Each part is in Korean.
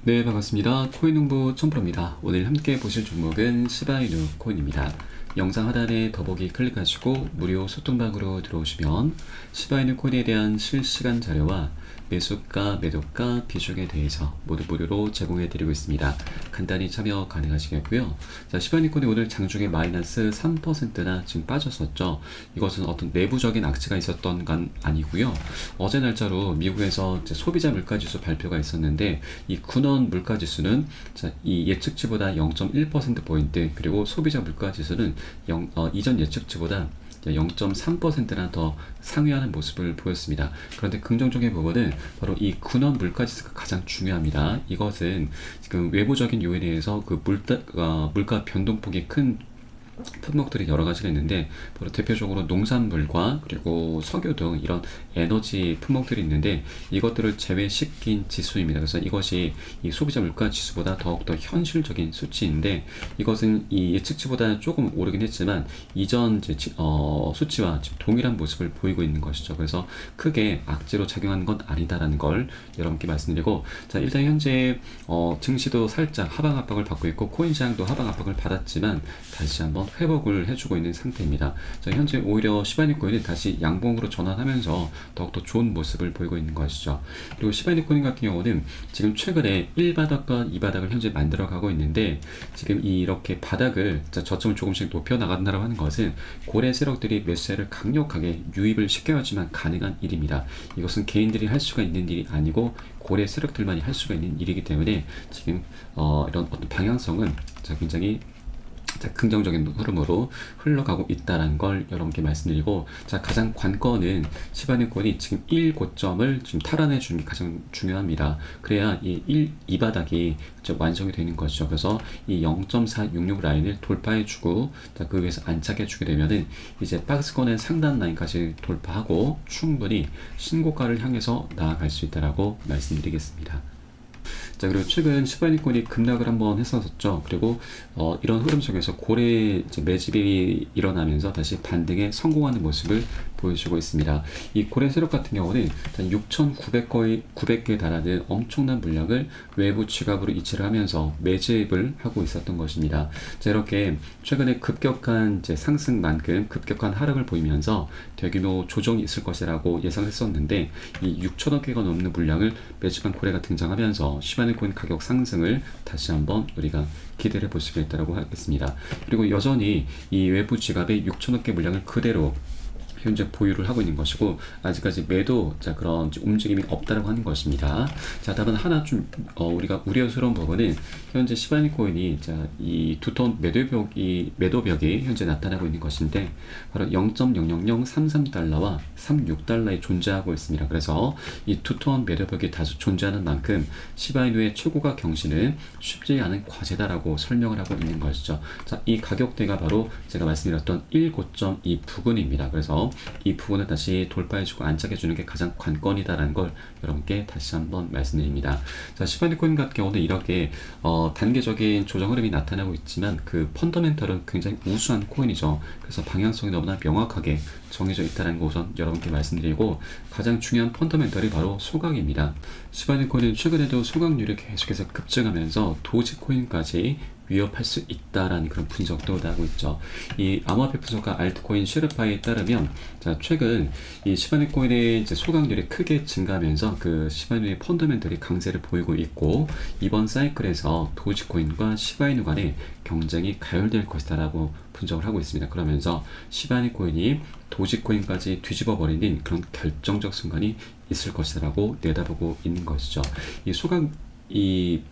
네, 반갑습니다. 코인농부 첨프로입니다. 오늘 함께 보실 종목은 시바이누 코인입니다. 영상 하단에 더보기 클릭하시고 무료 소통방으로 들어오시면 시바이누 코인에 대한 실시간 자료와 매수가, 매도가, 비중에 대해서 모두 무료로 제공해드리고 있습니다. 간단히 참여 가능하시겠고요. 자, 시바이누 코인이 오늘 장중에 마이너스 3%나 지금 빠졌었죠. 이것은 어떤 내부적인 악재가 있었던 건 아니고요. 어제 날짜로 미국에서 이제 소비자 물가지수 발표가 있었는데 이 군원 물가지수는 이 예측치보다 0.1%포인트 그리고 소비자 물가지수는 이전 예측치보다 0.3%나 더 상회하는 모습을 보였습니다. 그런데 긍정적인 부분은 바로 이 근원 물가지수가 가장 중요합니다. 이것은 지금 외부적인 요인에 의해서 그 물가 변동폭이 큰 품목들이 여러 가지가 있는데 바로 대표적으로 농산물과 그리고 석유 등 이런 에너지 품목들이 있는데 이것들을 제외시킨 지수입니다. 그래서 이것이 이 소비자 물가 지수보다 더욱더 현실적인 수치인데 이것은 이 예측치보다 조금 오르긴 했지만 이전 수치와 지금 동일한 모습을 보이고 있는 것이죠. 그래서 크게 악재로 작용하는 건 아니다라는 걸 여러분께 말씀드리고, 자, 일단 현재 증시도 살짝 하방 압박을 받고 있고 코인 시장도 하방 압박을 받았지만 다시 한번 회복을 해주고 있는 상태입니다. 자, 현재 오히려 시바이누 코인은 다시 양봉으로 전환하면서 더욱더 좋은 모습을 보이고 있는 것이죠. 그리고 시바이누 코인 같은 경우는 지금 최근에 1바닥과 2바닥을 현재 만들어가고 있는데 지금 이렇게 바닥을 저점을 조금씩 높여 나간다고 하는 것은 고래 세력들이 매수세를 강력하게 유입을 시켜야지만 가능한 일입니다. 이것은 개인들이 할 수가 있는 일이 아니고 고래 세력들만이 할 수가 있는 일이기 때문에 지금 이런 어떤 방향성은 굉장히 긍정적인 흐름으로 흘러가고 있다는 걸 여러분께 말씀드리고, 자, 가장 관건은 시바이누 코인이 지금 1고점을 지금 탈환해 주는 게 가장 중요합니다. 그래야 이 바닥이 완성이 되는 것이죠. 그래서 이 0.466 라인을 돌파해 주고, 자, 그 위에서 안착해 주게 되면은 이제 박스권의 상단 라인까지 돌파하고 충분히 신고가를 향해서 나아갈 수 있다라고 말씀드리겠습니다. 자, 그리고 최근 시바이누 코인이 급락을 한번 했었죠. 그리고 이런 흐름 속에서 고래 매집이 일어나면서 다시 반등에 성공하는 모습을 보여주고 있습니다. 이 고래 세력 같은 경우는 6,900개에 달하는 엄청난 물량을 외부 지갑으로 이체를 하면서 매집을 하고 있었던 것입니다. 자, 이렇게 최근에 급격한 상승만큼 급격한 하락을 보이면서 대규모 조정이 있을 것이라고 예상했었는데 이 6천억 개가 넘는 물량을 매집한 고래가 등장하면서 시바이누 코인 가격 상승을 다시 한번 우리가 기대를 볼 수가 있다고 하겠습니다. 그리고 여전히 이 외부 지갑의 6천억 개 물량을 그대로 현재 보유를 하고 있는 것이고 아직까지 매도 그런 움직임이 없다라고 하는 것입니다. 자, 다만 하나 좀 우리가 우려스러운 부분은 현재 시바이누 코인이 이 두터운 매도벽이 현재 나타나고 있는 것인데 바로 0.00033달러와 36달러에 존재하고 있습니다. 그래서 이 두터운 매도벽이 다수 존재하는 만큼 시바이누의 최고가 경신은 쉽지 않은 과제다라고 설명을 하고 있는 것이죠. 자, 이 가격대가 바로 제가 말씀드렸던 1고점 이 부근입니다. 그래서 이 부분을 다시 돌파해주고 안착해주는 게 가장 관건이다라는 걸 여러분께 다시 한번 말씀드립니다. 자, 시바이누 코인 같은 경우는 이렇게 단계적인 조정 흐름이 나타나고 있지만 그 펀더멘털은 굉장히 우수한 코인이죠. 그래서 방향성이 너무나 명확하게 정해져 있다는 거 우선 여러분께 말씀드리고, 가장 중요한 펀더멘털이 바로 소각입니다. 시바이누 코인은 최근에도 소각률이 계속해서 급증하면서 도지코인까지 위협할 수 있다라는 그런 분석도 나오고 있죠. 이 암호화폐 분석가 알트코인 쉐르파에 따르면 최근 이 시바이누 코인의 소각률이 크게 증가하면서 그 시바이누의 펀더멘털이 강세를 보이고 있고 이번 사이클에서 도지코인과 시바이누 간의 경쟁이 가열될 것이다라고 분석을 하고 있습니다. 그러면서 시바이누 코인이 도지코인까지 뒤집어 버리는 그런 결정적 순간이 있을 것이라고 내다보고 있는 것이죠. 이 소각이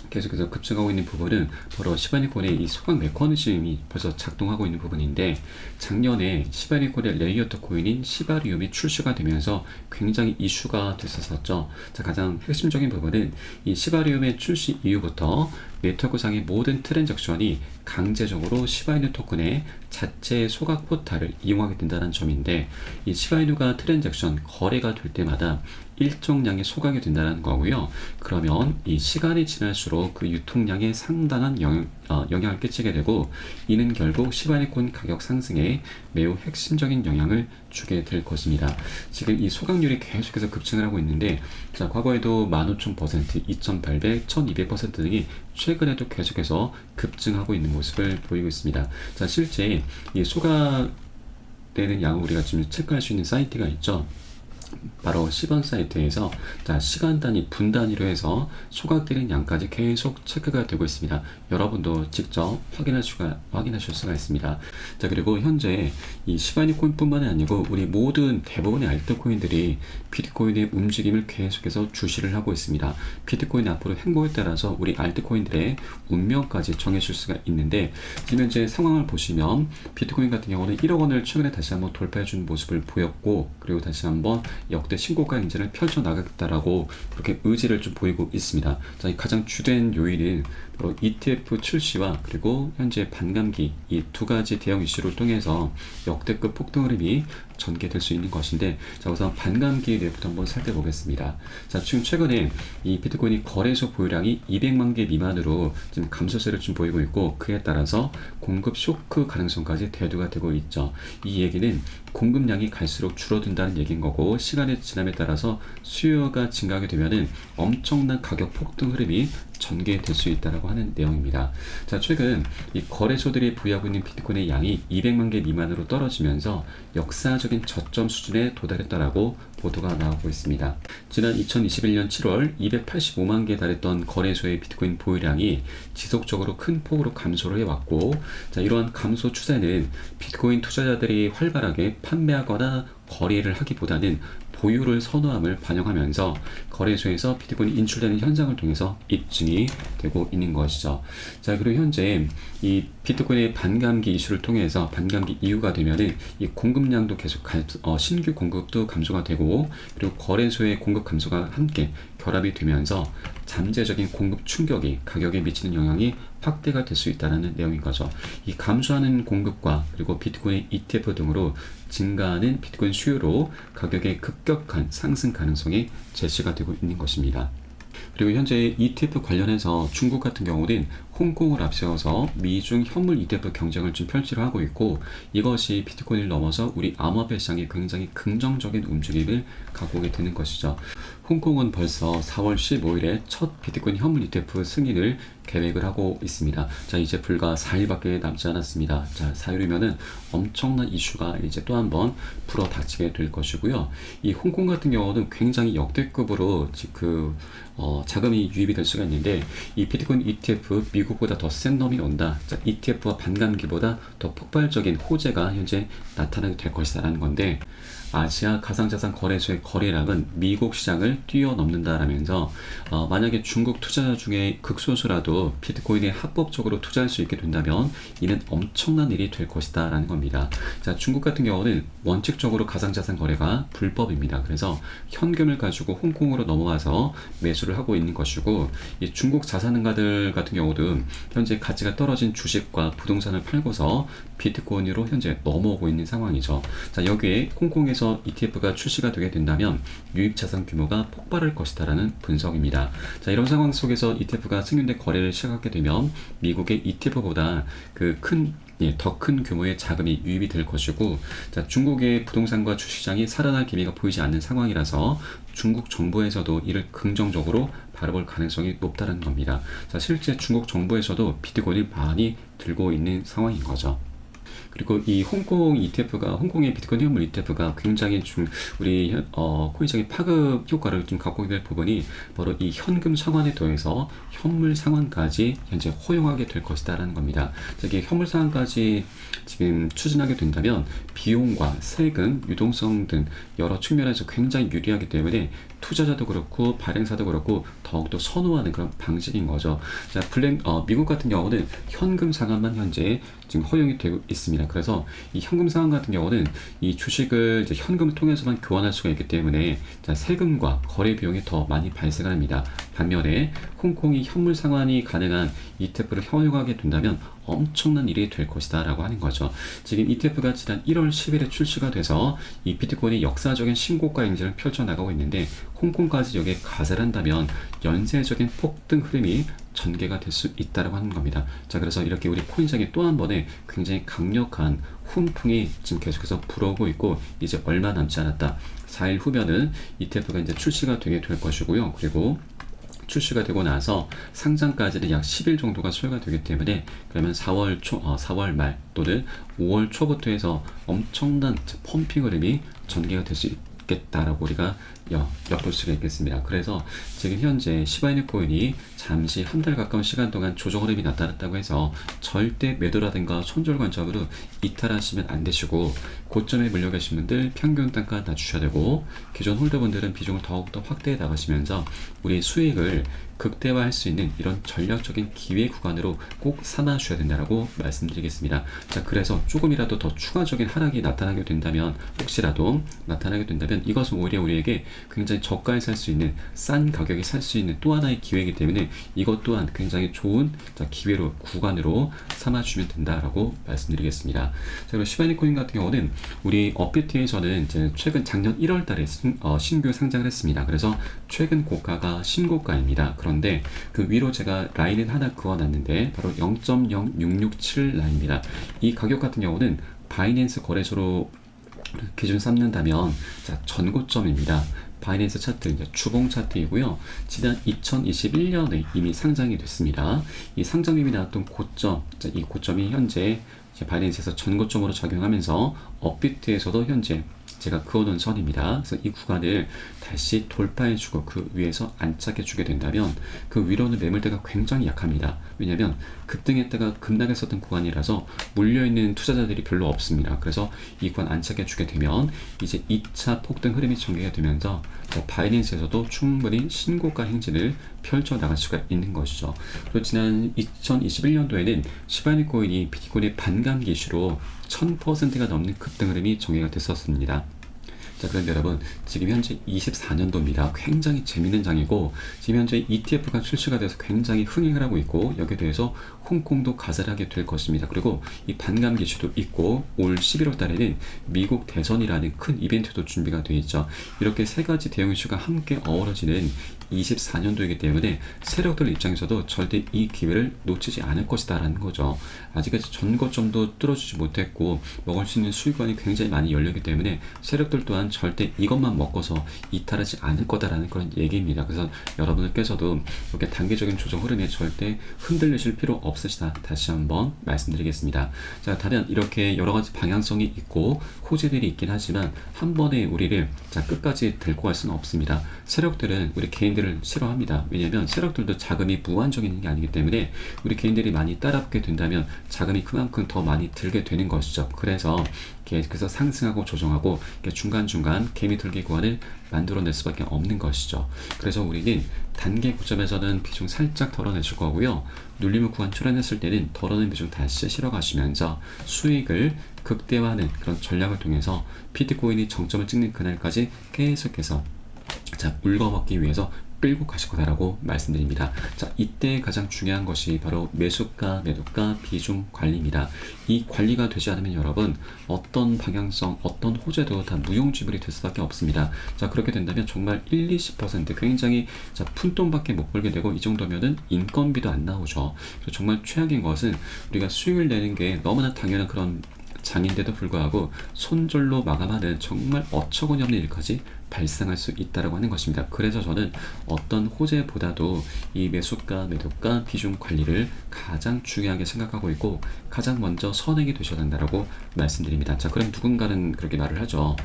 계속해서 급증하고 있는 부분은 바로 시바이누 코인의 이 소각 메커니즘이 벌써 작동하고 있는 부분인데, 작년에 시바이누 코인의 레이어트 코인인 시바리움이 출시가 되면서 굉장히 이슈가 됐었죠. 자, 가장 핵심적인 부분은 이 시바리움의 출시 이후부터 네트워크상의 모든 트랜잭션이 강제적으로 시바이누 토큰의 자체 소각 포탈을 이용하게 된다는 점인데, 이 시바이누가 트랜잭션 거래가 될 때마다 일정량이 소각이 된다는 거고요. 그러면 이 시간이 지날수록 그 유통량에 상당한 영향을 끼치게 되고, 이는 결국 시바이누콘 가격 상승에 매우 핵심적인 영향을 주게 될 것입니다. 지금 이 소각률이 계속해서 급증을 하고 있는데, 자, 과거에도 15,000%, 2,800, 1,200% 등이 최근에도 계속해서 급증하고 있는 모습을 보이고 있습니다. 자, 실제 이 소각되는 양을 우리가 지금 체크할 수 있는 사이트가 있죠. 바로 시번 사이트에서 자, 시간 단위, 분 단위로 해서 소각되는 양까지 계속 체크가 되고 있습니다. 여러분도 직접 확인하실 수가 있습니다. 자, 그리고 현재 이 시바이누코인뿐만이 아니고 우리 모든 대부분의 알트코인들이 비트코인의 움직임을 계속해서 주시를 하고 있습니다. 비트코인의 앞으로 행보에 따라서 우리 알트코인들의 운명까지 정해질 수가 있는데, 지금 현재 상황을 보시면 비트코인 같은 경우는 1억 원을 최근에 다시 한번 돌파해 준 모습을 보였고, 그리고 다시 한번 역대 신고가 행진을 펼쳐나가겠다라고 그렇게 의지를 좀 보이고 있습니다. 자, 가장 주된 요인은 바로 ETF 출시와 그리고 현재 반감기, 이 두 가지 대형 이슈를 통해서 역대급 폭등 흐름이 전개될 수 있는 것인데, 자, 우선 반감기에 대해부터 한번 살펴보겠습니다. 자, 지금 최근에 이 비트코인이 거래소 보유량이 200만 개 미만으로 지금 감소세를 좀 보이고 있고, 그에 따라서 공급 쇼크 가능성까지 대두가 되고 있죠. 이 얘기는 공급량이 갈수록 줄어든다는 얘기인 거고, 시간의 지남에 따라서 수요가 증가하게 되면은 엄청난 가격 폭등 흐름이 전개될 수 있다라고 하는 내용입니다. 자, 최근 이 거래소들이 보유하고 있는 비트코인의 양이 200만 개 미만으로 떨어지면서 역사적인 저점 수준에 도달했다라고 보도가 나오고 있습니다. 지난 2021년 7월 285만 개에 달했던 거래소의 비트코인 보유량이 지속적으로 큰 폭으로 감소를 해왔고, 자, 이러한 감소 추세는 비트코인 투자자들이 활발하게 판매하거나 거래를 하기보다는 보유를 선호함을 반영하면서 거래소에서 비트코인이 인출되는 현상을 통해서 입증이 되고 있는 것이죠. 자, 그리고 현재 이 비트코인의 반감기 이슈를 통해서 반감기 이후가 되면은 이 공급량도 계속 신규 공급도 감소가 되고, 그리고 거래소의 공급 감소가 함께 결합이 되면서 잠재적인 공급 충격이 가격에 미치는 영향이 확대가 될 수 있다는 내용인 거죠. 이 감소하는 공급과 그리고 비트코인 ETF 등으로 증가하는 비트코인 수요로 가격의 급격한 상승 가능성이 제시가 되고 있는 것입니다. 그리고 현재 ETF 관련해서 중국 같은 경우는 홍콩을 앞세워서 미중 현물 ETF 경쟁을 좀 펼치려 하고 있고, 이것이 비트코인을 넘어서 우리 암호화폐 시장에 굉장히 긍정적인 움직임을 갖고 오게 되는 것이죠. 홍콩은 벌써 4월 15일에 첫 비트코인 현물 ETF 승인을 계획을 하고 있습니다. 자, 이제 불과 4일밖에 남지 않았습니다. 자, 4일이면은 엄청난 이슈가 이제 또 한번 불어닥치게 될 것이고요. 이 홍콩 같은 경우는 굉장히 역대급으로 자금이 유입이 될 수가 있는데, 이 비트코인 ETF 미국보다 더 센 놈이 온다. 자, ETF와 반감기보다 더 폭발적인 호재가 현재 나타나게 될 것이다라는 건데, 아시아 가상자산 거래소의 거래량은 미국 시장을 뛰어넘는다라면서 만약에 중국 투자자 중에 극소수라도 비트코인에 합법적으로 투자할 수 있게 된다면 이는 엄청난 일이 될 것이다 라는 겁니다. 자, 중국 같은 경우는 원칙적으로 가상자산 거래가 불법입니다. 그래서 현금을 가지고 홍콩으로 넘어와서 매수를 하고 있는 것이고, 이 중국 자산가들 같은 경우도 현재 가치가 떨어진 주식과 부동산을 팔고서 비트코인으로 현재 넘어오고 있는 상황이죠. 자, 여기에 홍콩에서 ETF가 출시가 되게 된다면 유입 자산 규모가 폭발할 것이다라는 분석입니다. 자, 이런 상황 속에서 ETF가 승인된 거래를 시작하게 되면 미국의 ETF보다 더 큰 규모의 자금이 유입이 될 것이고, 자, 중국의 부동산과 주식시장이 살아날 기미가 보이지 않는 상황이라서 중국 정부에서도 이를 긍정적으로 바라볼 가능성이 높다는 겁니다. 자, 실제 중국 정부에서도 비트코인을 많이 들고 있는 상황인 거죠. 그리고 이 홍콩의 비트코인 현물 ETF가 굉장히 좀 우리 코인시장의 파급 효과를 좀 갖고 있는 부분이 바로 이 현금 상환에 더해서 현물 상환까지 현재 허용하게 될 것이다라는 겁니다. 이게 현물 상환까지 지금 추진하게 된다면 비용과 세금, 유동성 등 여러 측면에서 굉장히 유리하기 때문에 투자자도 그렇고 발행사도 그렇고 더욱더 선호하는 그런 방식인 거죠. 자, 미국 같은 경우는 현금 상환만 현재 지금 허용이 되고 있습니다. 그래서 이 현금 상환 같은 경우는 이 주식을 이제 현금을 통해서만 교환할 수가 있기 때문에 자, 세금과 거래 비용이 더 많이 발생합니다. 반면에 홍콩이 현물 상환이 가능한 ETF를 허용하게 된다면 엄청난 일이 될 것이다 라고 하는 거죠. 지금 ETF가 지난 1월 10일에 출시가 돼서 이 비트코인이 역사적인 신고가 행진을 펼쳐나가고 있는데, 홍콩까지 여기에 가세한다면 연쇄적인 폭등 흐름이 전개가 될 수 있다고 하는 겁니다. 자, 그래서 이렇게 우리 코인시장에 또 한 번에 굉장히 강력한 훈풍이 지금 계속해서 불어오고 있고, 이제 얼마 남지 않았다. 4일 후면은 ETF가 이제 출시가 되게 될 것이고요. 그리고 출시가 되고 나서 상장까지는 약 10일 정도가 소요가 되기 때문에, 그러면 4월 말 또는 5월 초부터 해서 엄청난 펌핑 흐름이 전개가 될 수 있겠다라고 우리가 엿볼 수가 있겠습니다. 그래서 지금 현재 시바이누 코인이 잠시 한 달 가까운 시간 동안 조정 흐름이 나타났다고 해서 절대 매도라든가 손절 관점으로 이탈하시면 안 되시고, 고점에 물려 계신 분들 평균 단가 낮추셔야 되고, 기존 홀더분들은 비중을 더욱더 확대해 나가시면서 우리 수익을 극대화할 수 있는 이런 전략적인 기회 구간으로 꼭 삼아 주셔야 된다라고 말씀드리겠습니다. 자, 그래서 조금이라도 더 추가적인 하락이 나타나게 된다면, 혹시라도 나타나게 된다면 이것은 오히려 우리에게 굉장히 저가에 살 수 있는, 싼 가격에 살 수 있는 또 하나의 기회이기 때문에 이것 또한 굉장히 좋은 기회로, 구간으로 삼아주면 된다라고 말씀드리겠습니다. 자, 그리고 시바이누 코인 같은 경우는 우리 업비트에서는 이제 최근 작년 1월 달에 신규 상장을 했습니다. 그래서 최근 고가가 신고가입니다. 그런데 그 위로 제가 라인을 하나 그어놨는데 바로 0.0667 라인입니다. 이 가격 같은 경우는 바이낸스 거래소로 기준 삼는다면, 자, 전고점입니다. 바이낸스 차트, 이제 주봉 차트이고요. 지난 2021년에 이미 상장이 됐습니다. 이 상장림이 나왔던 고점, 자, 이 고점이 현재 바이낸스에서 전고점으로 작용하면서 업비트에서도 현재 제가 그어놓은 선입니다. 그래서 이 구간을 다시 돌파해주고 그 위에서 안착해주게 된다면 그 위로는 매물대가 굉장히 약합니다. 왜냐하면 급등했다가 급락했었던 구간이라서 물려있는 투자자들이 별로 없습니다. 그래서 이 구간 안착해주게 되면 이제 2차 폭등 흐름이 전개가 되면서 바이낸스에서도 충분히 신고가 행진을 펼쳐나갈 수가 있는 것이죠. 그리고 지난 2021년도에는 시바이누 코인이 비트코인의 반감 기슈로 1000%가 넘는 급등 흐름이 전개가 됐었습니다. 자, 그런데 여러분, 지금 현재 24년도입니다. 굉장히 재밌는 장이고, 지금 현재 ETF가 출시가 돼서 굉장히 흥행을 하고 있고, 여기에 대해서 홍콩도 가세하게 될 것입니다. 그리고 이 반감 기슈도 있고, 올 11월 달에는 미국 대선이라는 큰 이벤트도 준비가 되어 있죠. 이렇게 세 가지 대형 이슈가 함께 어우러지는 24년도이기 때문에 세력들 입장에서도 절대 이 기회를 놓치지 않을 것이다 라는 거죠. 아직까지 전고점도 뚫어주지 못했고 먹을 수 있는 수익권이 굉장히 많이 열리기 때문에 세력들 또한 절대 이것만 먹고서 이탈하지 않을 거다라는 그런 얘기입니다. 그래서 여러분들께서도 이렇게 단기적인 조정 흐름에 절대 흔들리실 필요 없으시다, 다시 한번 말씀드리겠습니다. 자, 다른 이렇게 여러 가지 방향성이 있고 호재들이 있긴 하지만 한 번에 우리를 끝까지 데리고 갈 수는 없습니다. 세력들은 우리 개인들을 싫어합니다. 왜냐하면 세력들도 자금이 무한정인 게 아니기 때문에 우리 개인들이 많이 따라붙게 된다면 자금이 그만큼 더 많이 들게 되는 것이죠. 그래서 상승하고 조정하고 중간중간 개미털기 구간을 만들어낼 수밖에 없는 것이죠. 그래서 우리는 단계 고점에서는 비중 살짝 덜어내실 거고요. 눌림목 구간 출현했을 때는 덜어낸 비중 다시 실어가시면서 수익을 극대화하는 그런 전략을 통해서 비트코인이 정점을 찍는 그날까지 계속해서 물거먹기 위해서 끌고 가실 거다라고 말씀드립니다. 자, 이때 가장 중요한 것이 바로 매수가, 매도가, 비중 관리입니다. 이 관리가 되지 않으면 여러분 어떤 방향성, 어떤 호재도 다 무용지물이 될 수밖에 없습니다. 자, 그렇게 된다면 정말 1-20% 굉장히 푼돈밖에 못 벌게 되고, 이 정도면은 인건비도 안 나오죠. 그래서 정말 최악인 것은 우리가 수익을 내는 게 너무나 당연한 그런 장인데도 불구하고 손절로 마감하는 정말 어처구니 없는 일까지 발생할 수 있다고 하는 것입니다. 그래서 저는 어떤 호재보다도 이 매수가, 매도가, 비중 관리를 가장 중요하게 생각하고 있고 가장 먼저 선행이 되셔야 한다고 말씀드립니다. 자, 그럼 누군가는 그렇게 말을 하죠.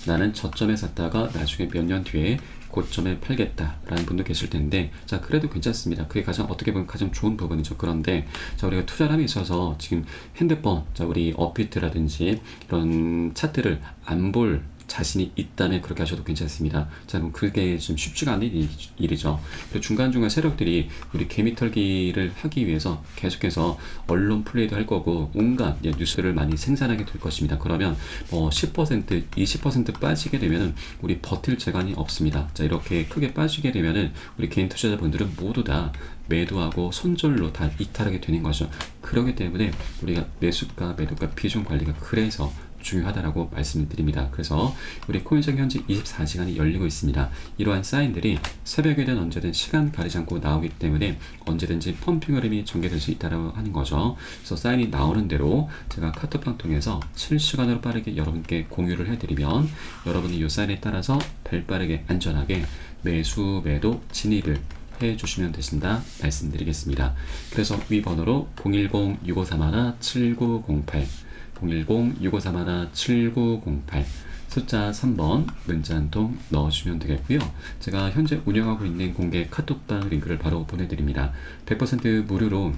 나는 저점에 샀다가 나중에 몇 년 뒤에 고점에 팔겠다라는 분도 계실 텐데, 자, 그래도 괜찮습니다. 그게 어떻게 보면 가장 좋은 부분이죠. 그런데 자, 우리가 투자를 함에 있어서 지금 핸드폰, 자, 우리 업비트라든지 이런 차트를 안 볼 자신이 있다면 그렇게 하셔도 괜찮습니다. 자, 그럼 그게 좀 쉽지가 않은 일이죠. 그리고 중간중간 세력들이 우리 개미털기를 하기 위해서 계속해서 언론 플레이도 할 거고 온갖 뉴스를 많이 생산하게 될 것입니다. 그러면 10%, 20% 빠지게 되면은 우리 버틸 재간이 없습니다. 자, 이렇게 크게 빠지게 되면은 우리 개인 투자자분들은 모두 다 매도하고 손절로 다 이탈하게 되는 거죠. 그렇기 때문에 우리가 매수가, 매도가, 비중 관리가 그래서 중요하다라고 말씀을 드립니다. 그래서 우리 코인장 현재 24시간이 열리고 있습니다. 이러한 사인들이 새벽이든 언제든 시간 가리지 않고 나오기 때문에 언제든지 펌핑 흐름이 전개될 수 있다고 하는 거죠. 그래서 사인이 나오는 대로 제가 카톡방 통해서 실시간으로 빠르게 여러분께 공유를 해드리면 여러분이 이 사인에 따라서 발빠르게 안전하게 매수 매도 진입을 해주시면 되신다 말씀드리겠습니다. 그래서 위 번호로 010-6531-7908 010-6531-7908 숫자 3번 문자 한 통 넣어주시면 되겠고요. 제가 현재 운영하고 있는 공개 카톡방 링크를 바로 보내드립니다. 100% 무료로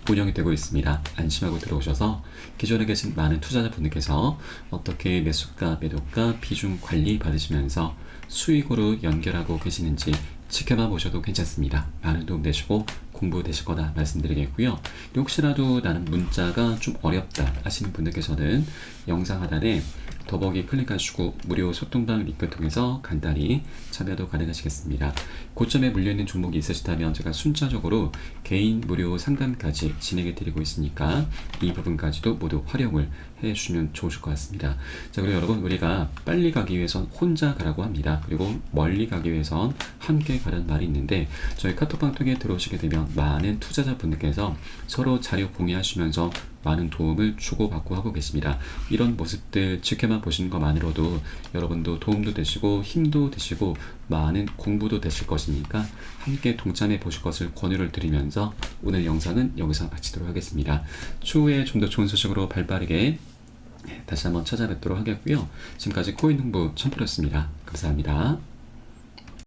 운영이 되고 있습니다. 안심하고 들어오셔서 기존에 계신 많은 투자자분들께서 어떻게 매수가, 매도가, 비중 관리 받으시면서 수익으로 연결하고 계시는지 지켜봐 보셔도 괜찮습니다. 많은 도움 되시고 공부 되실 거다 말씀드리겠고요. 혹시라도 나는 문자가 좀 어렵다 하시는 분들께서는 영상 하단에 더보기 클릭하시고 무료 소통방 링크 통해서 간단히 참여도 가능하시겠습니다. 고점에 물려있는 종목이 있으시다면 제가 순차적으로 개인 무료 상담까지 진행해 드리고 있으니까 이 부분까지도 모두 활용을 해주시면 좋으실 것 같습니다. 자, 그리고 여러분, 우리가 빨리 가기 위해선 혼자 가라고 합니다. 그리고 멀리 가기 위해선 함께 가라는 말이 있는데 저희 카톡방 통해 들어오시게 되면 많은 투자자분들께서 서로 자료 공유하시면서 많은 도움을 주고받고 하고 계십니다. 이런 모습들 지켜만 보시는 것만으로도 여러분도 도움도 되시고 힘도 되시고 많은 공부도 되실 것이니까 함께 동참해 보실 것을 권유를 드리면서 오늘 영상은 여기서 마치도록 하겠습니다. 추후에 좀 더 좋은 소식으로 발빠르게 다시 한번 찾아뵙도록 하겠고요. 지금까지 코인 홍보 첨프였습니다. 감사합니다.